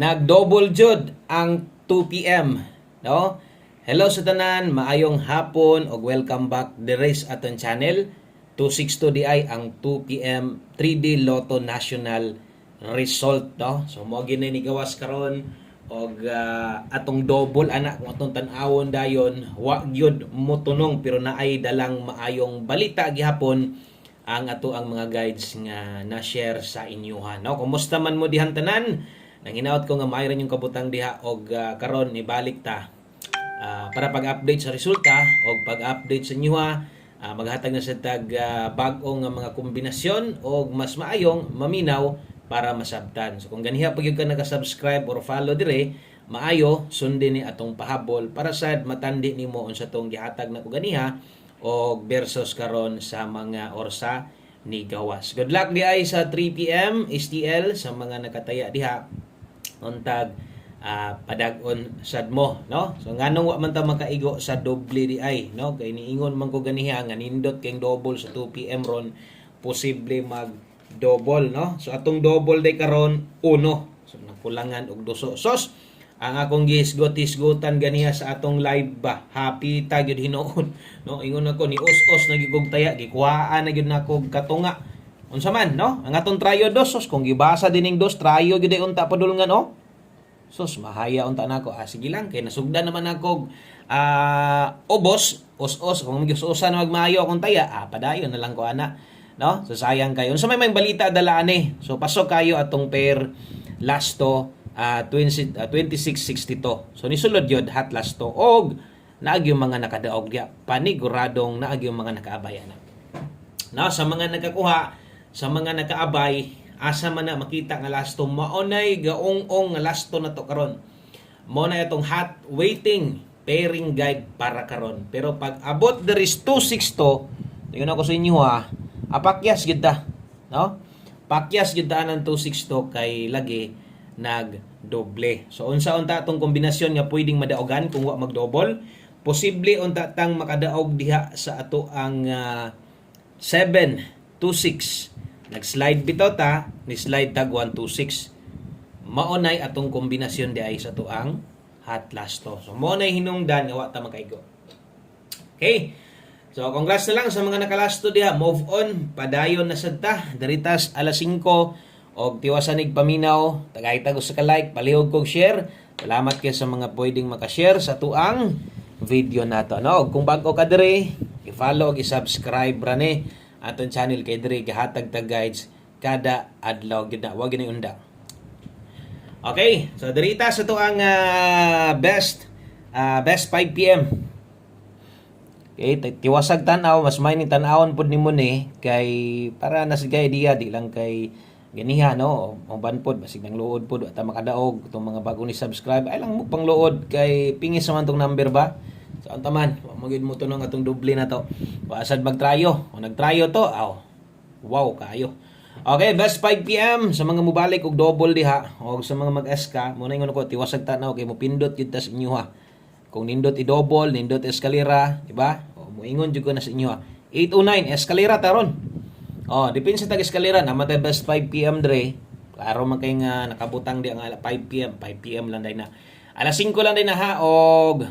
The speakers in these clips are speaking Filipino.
Nag-double jud ang 2 p.m. No? Hello sa tanan, maayong hapon o welcome back dire sa aton channel. 262 di ay ang 2 p.m. 3D Lotto National result, no? So mo gini ni gawas karon og atong double anak kung atong tan-awon dayon wa gyud motunong pero naay dalang maayong balita gihapon ang ato ang mga guides nga na-share sa inyohan, no? Kumusta man mo dihan tanan? Nanginaot ko nga mayroon yung kabutang diha og karon ibalik ta para pag-update sa resulta o pag-update sa inyo maghatag na sa tag bag-ong nga mga kombinasyon o mas maayong maminaw para masabtan. So kung ganiha pag ka naka-subscribe or follow dire, maayo sundin ni atong pahabol para sad matandi nimo unsa tong gihatag na ko ganiha o versus karon sa mga orsa ni gawas. Good luck di ay sa 3 p.m. STL sa mga nakataya diha untag padag-on sad mo, no? So nganong wa man ta makaigo sa doble di ay, no? Kay niingon man ko ganiha nga nindot kay double sa 2 PM ron, posible mag double, no? So atong double day karon 1. So nakulangan og duso. Sos ang akong gisgot-isgutan ganiha sa atong live ba. Happy ta gyud hinuon, no? Ingon ako ni us-us na gigog taya, gikuhaan na gyud nako katunga. Unsa man, no? Ang atong tryo dos, sos kung gibasa dining dos tryo gyud ay unta padulungan, oh. Sos mahaya unta nako. Sige lang kay nasugdan naman ako obos, os-os kung giusa na magmaayo akong taya, padayon na lang ko ana, no? So sayang kayo. Unsa may balita dala ani? So pasok kayo atong pair last to 2662. So nisulod yun hat last to og naag yung mga nakadaog diya. Paniguradong naag yung mga nakaabay ana. No, sa mga nakakuha, sa mga nakaabay, asa man na makita nga lasto maunay gaong-ong nga lasto na to karon. Mo na itong hot waiting pairing guide para karon. Pero pag abot there is 262, tingnan ako sa inyo apakyas gid ta, no? Pakyas gid ta ng 262 kay lagi nagdoble. So unsa unta atong kombinasyon nga pwedeng madaogan kung wa magdouble? Posible unta tang makadaog diha sa ato ang 726. Nag-slide bitaw ta, ni slide tag 126. Maunay atong kombinasyon di ay sa tuang hot lasto. So maunay hinungdan nga wa ta makaigo. Okay. So congrats na lang sa mga nakalasto diha. Move on, padayon na sad ta. Diritas alas 5 og tiwasanig paminaw, tagay-tag sa ka-like, palihog kog share. Salamat kay sa mga pwedeng maka-share sa tuang video nato. No, kung bago ka dire, i-follow ug i-subscribe ra ni aton channel kay dire gihatag ta guides kada adlaw gid na wag gini undang. Okay, so dirita sa to ang best 5 PM. Okay, tiwasag tan-aw, mas may ni tan-awon pud nimo ni kay para nasigay diya di lang kay ganiha, no? Ang banpod basig nang luod pud ta makadaog tong mga bago ni subscribe ay lang mo pang luod kay pingis man tong number ba. So antaman, magid mo to ng atong doble na to. Wasad magtrayo. Kung nagtrayo to, wow kayo. Okay, best 5 PM sa mga mubalik og double diha o sa mga mag-SK, muna ingon ko tiwasag tanaw kay mo pindot gyud ta sa inyo Kung nindot i-double, nindot eskalera, di ba? O moingon jud ko na sa inyo 809 eskalera taron. Depende sa tag eskalera na matay best 5 PM dre. Klaro man kay nga nakabutang di ang 5 PM, 5 PM lang day na. Alas 5 lang day na og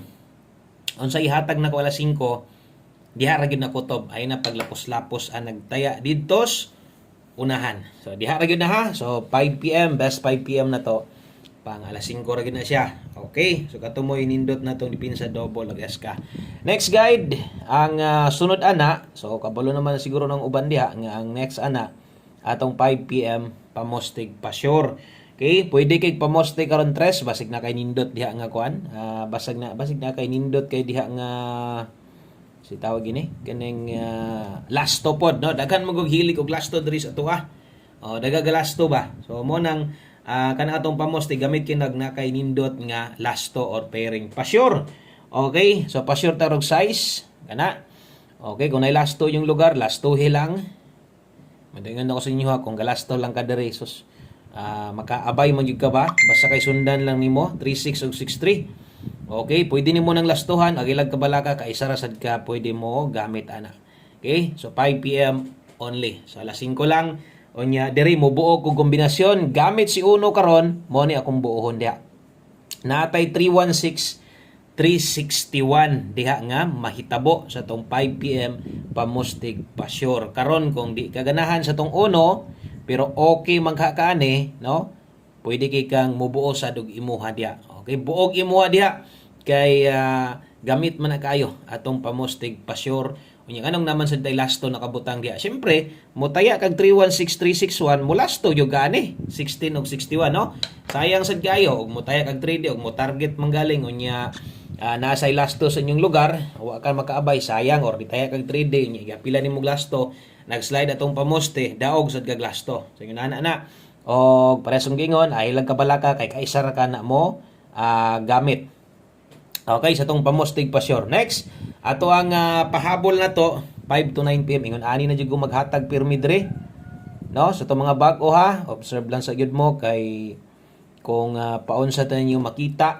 unsa ihatag na ko alas 5 diha ra gyud na kutob ay na paglapos-lapos ang nagtaya didtos unahan. So diha ra gyud na So 5 PM, best 5 PM na to. Pang alas 5 ra gyud na siya. Okay, so katumoy nindot na tong dipinsa double ag SK. Next guide, ang sunod ana. So kabalo naman siguro ng uban diha nga ang next ana atong 5 PM pamostig pa sure. Okay, pwede kay pamoste karon tres basig na kay nindot diha nga kuan. Basig na kay nindot kay diha nga si tawag gini kaning lasto pod, no? Daghan mo og hilig og lasto diri sa tuwa. Daga lasto ba. So mo nang kana atong pamoste gamit kinag na kay nindot nga lasto or pairing pa sure. Okay, so pa sure tarog size kana. Okay, kung nay lasto yung lugar, lasto lang. Madingan ako sa inyo kung galasto lang ka diri sus. Makaabay man gyud ka ba basta kay sundan lang nimo 36 ug 63. Okay, pwede nimo nang lastuhan agilag ka balaka kay isa ra sad ka pwede mo gamit ana. Okay, so 5 PM only. So alas 5 lang Unya diri mo buo ko kombinasyon gamit si uno karon mo ni akong buohon diha. Natay 316 361 diha nga mahitabo sa tong 5 PM pamustig pa sure. Karon kung di kaganahan sa tong uno pero okay magha kaani, no? Pwede kay kang mubuo sa dug imuha diha. Okay, buog imuha diha kay gamit man na kayo atong pamustig pa sure. Unya anong naman sa tay lasto nakabutang diha. Syempre, mutaya kag 316361 mo lasto yo gani 16 ug 61 no. Sayang sad kayo ug mutaya kag 3D ug mo target manggaling unya nasa lasto sa inyong lugar, wa ka makaabay sayang or ditaya kag 3D unya pila nimo lasto, nag-slide atong pamoste, daog sad kag lasto. So yun na. Og paresong gingon ay lang kabalaka kay kaisar ka na mo gamit. Okay, sa tong pamostig pa sure. Next, ato ang pahabol na to 5 to 9 PM ingon ani na jud maghatag pirmi dire. No, sa tong mga bag-o ha, observe lang sa gyud mo kay kung paunsa ta ninyo makita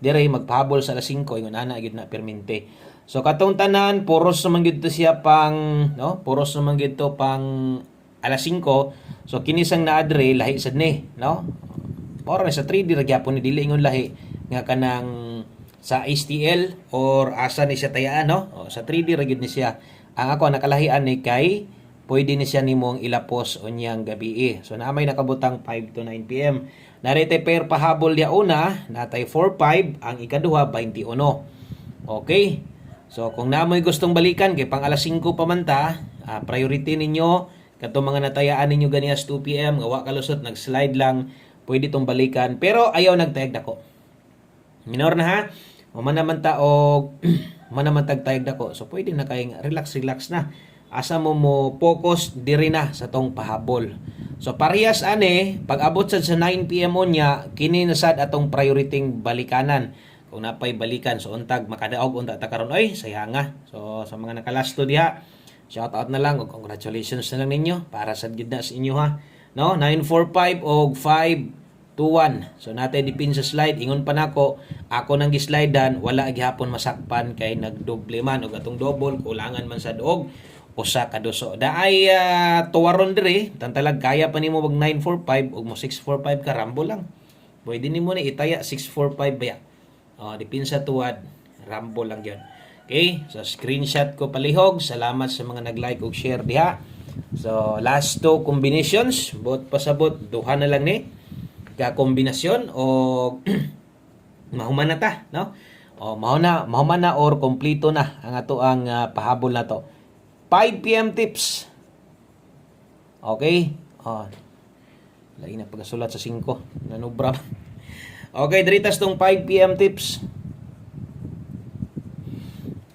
dire magpahabol sa alas 5 ingon ana gyud na permente. So katong tanan puros naman gyud to siya pang no, puros naman gyud to pang alas 5. So kini sang naadre lahi sad ni, no? Mora sa 3D ra gyapon ni dili ingon lahi nga kanang sa STL or asa ni siya tayaan, no? O, sa 3D ra gyud ni siya. Ang ako nakalahian ni kay pwede ni siya nimong ilapos unyang gabi. So naamay nakabutang 5 to 9 PM. Narete pair pahabol dia una, natay 4-5, ang ikaduha 21. Okay? So kung naamoy gustong balikan kay pang alas 5 pa man ta, priority ninyo katong mga natayaan ninyo ganias 2 PM nga wa kalusot nag-slide lang, pwede tong balikan pero ayaw nagtayag dako. Minor na ha. Mamanaman ta og manaman tagtayag dako. So pwede na kay relax na. Asa mo focus diri na sa tong pahabol. So parehas ani pag abot sad sa 9 PM unya kini na sad atong priority balikanan. Kung napay balikan so untag makadaog unta ta karon oy sayanga. So sa mga nakalasto diha, shout out na lang ug congratulations na lang ninyo para sa gid na sa inyo ha. No, 945 og 521. So natay dipin sa slide ingon pa nako ako nang gi-slidean wala gihapon masakpan kay nagdoble man og atong double kulangan man sad og usa ka duso. Daay tuwaron diri tantalag kaya pa nimo mag 945 ug mo 645 ka rambo lang. Pwede nimo ni itaya 645 baya. Dipin sa tuwad rambo lang yon. Okay, so screenshot ko palihog. Salamat sa mga nag-like ug share diha. So last two combinations bot pasabot duha na lang ni ka kombinasyon o mahuman na ta, no? O mahuman na or kompleto na ang ato ang pahabol na to. 5 PM tips. Okay? Lain na pagsulat sa 5. Nanubra. Okay, diritas tong 5 PM tips.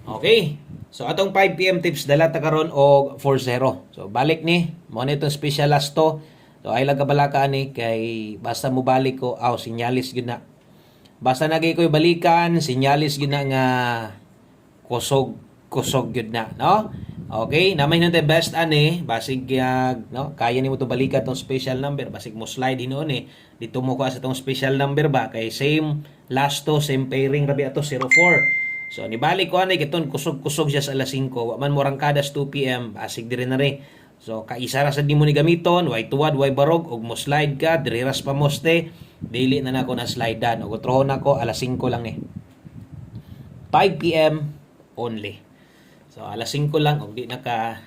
Okay. So atong 5 PM tips dala ta karon og 40. So balik ni mo na itong special last to. So ay lang kabalaka ni kay basta mo balik ko sinyalis gyud na. Basta nagay ko'y balikan, sinyalis gyud na nga kusog gyud na, no? Okay, namay nang best ani basig no, kaya nimo to balikan tong special number, basig mo slide hinuon dito mo ko sa tong special number ba kay same last to, same pairing rabi ato 04. So nibalik ko ani kiton kusog-kusog siya sa alas 5, wa man mo rangkadas 2 PM, basig diri na ri. So kaisa ra sad nimo ni gamiton, way tuwad, way barog ug mo slide ka diri ras pa moste, dili na nako na slidean ug utrohon nako alas 5 lang ni. 5 PM only. So alas 5 lang ug di na ka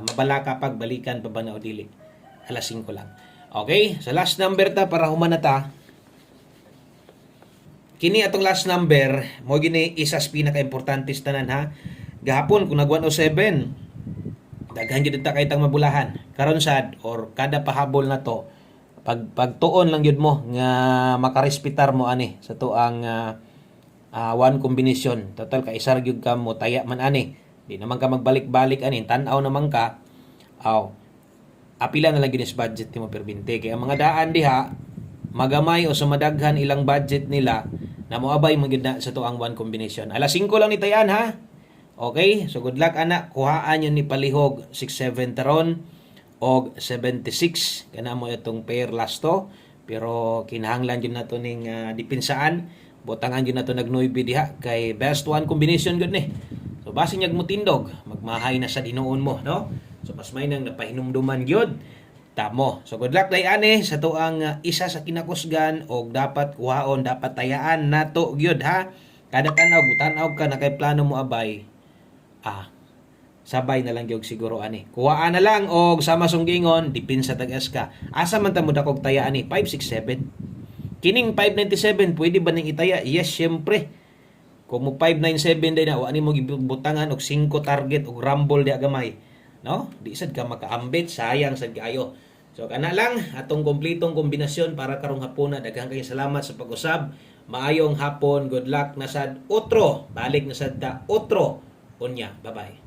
mabala ka pag balikan pa ba na o dili. Alas 5 lang. Okay, so last number ta para human na ta. Kini atong last number mo gini isa sa pinaka-importante sa tanan ha. Gahapon kung nag 107 daghan gyud ta kay tang mabulahan. Karon sad or kada pahabol na to pagtuon lang gyud mo nga makarespetar mo ani sa tuang one combination. Total ka isar gyud ka mo taya man ani. Di naman ka magbalik-balik ani, tan-aw naman ka. Apila na lang gyud sa budget nimo per 20 kay ang mga daan diha magamay o sumadaghan ilang budget nila na moabay mo gyud na sa tuang one combination. Alas 5 lang ni tayan ha. Okay, so good luck anak. Kuhaan yun ni palihog 67 taron og 76. Kana mo itong pair last to. Pero kinahanglan yun na to ning dipinsaan. Botangan yun na to nagnoybi diha. Kay best one combination good ni. So base nyag mo tindog. Magmahay na sa dinuon mo, no? So mas may nang napahinumduman yun. tamo. So good luck day ani sa to ang isa sa kinakusgan og dapat kuhaon, dapat tayaan nato gyud ha. Kada tanaw ka na kay plano mo abay. Sabay na lang gyud siguro ani. Kuhaan na lang og sama sunggingon dipinsa tag-as ka. Asa man ta mo dakog taya ani 567. Kining 597 pwede ba ning itaya? Yes, syempre. Kung mo 597 din na wa ni mo gibutangan og 5 target og rumble di gamay. No? Di sad ka makaambit, sayang sad kaayo. So kana lang atong kompletong kombinasyon para karong hapon. Daghang kay salamat sa pag-usab. Maayong hapon, good luck na sad otro. Balik na sad ta otro. Unya, bye-bye.